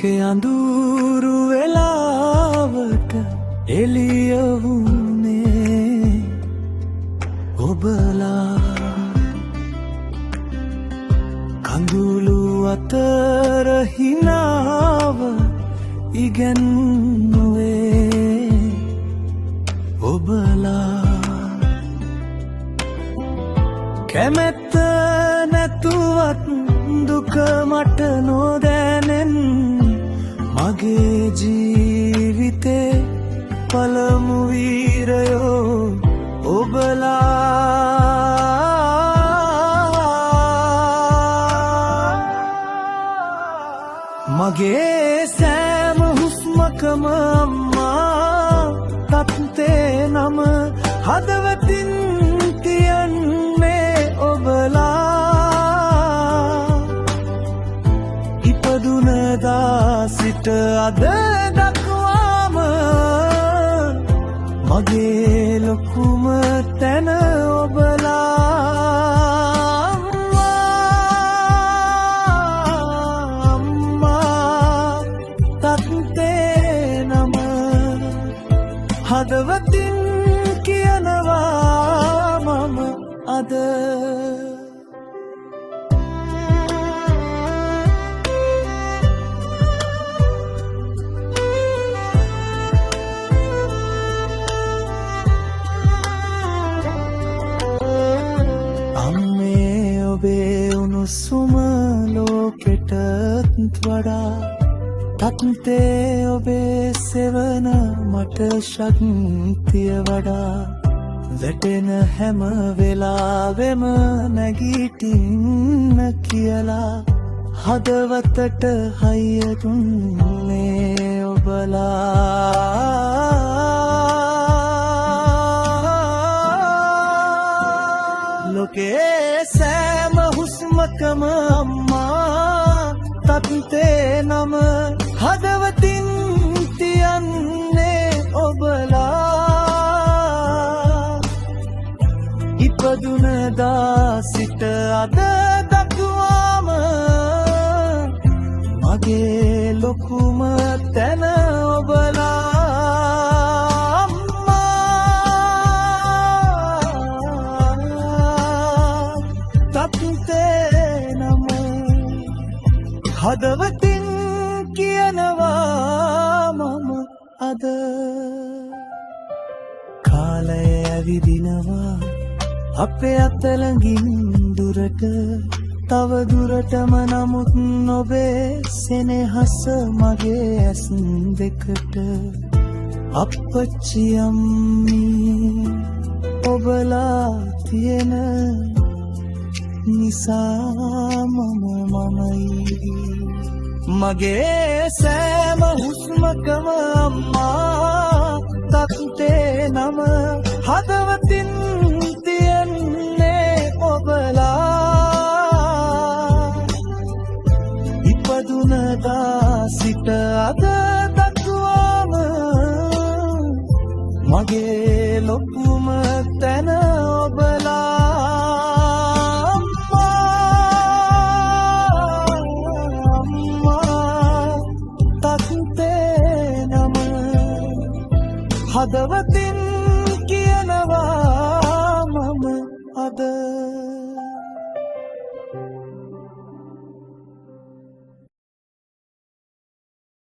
ලෝකෙ අඳුරු වෙලාවට එළිය වුනේ ඔබලා කඳුළු අතර හිනාව ඉගෙනුවේ ඔබලා කැමැත්ත නැතුවත් දුක මට නොදැනෙන් මගේ ජීවිතේ පළමු වීරයෝ ඔබලා මගේ සෑම හුස්මකම අම්මා තත්තේ නම හදවතින් තියන්නේ ඔබලා ඉපදුනදා සිට අද දක්වාම මගේ ලොකුම තැන ඔබලා හදවතින් කියනවා මම අද අම්මේ ඔබේ උණුසුම ලෝකෙටත් වඩා තත්තේ ඔබේ සෙවන මට ශක්තිය වඩා වැටෙන හැම වෙලාවෙම නැගිටින්න කියලා හදවතට හයිය දුන්නේ ඔබලා ලෝකේ සෑම හුස්මකම අම්මා තත්තේ නම හදවතින් තියන්නේ ඔබලා ඉපදුනදා සිට අද දක්වාම මගේ ලොකුම තැන ඔබලා අම්මා තත්තේ නම හදවතින් කියනවා මම අද කාලය ඇවිදිනවා අපේ අතළඟින් දුරට තව දුරටම නමුත් ඔබේ සෙනෙහස මගේ ඇස් දෙකට අප්පච්චි අම්මී ඔබලා තියෙන නිසා මමයි මගේ සෑම හුස්මකම අම්මා තත්තේ නම හදවතින් තියන්නේ ඔබලා ඉපදුනදා සිට අද දක්වාම මගේ ලොකුම තැන ඔබලා හදවතින් කියනවා මම අද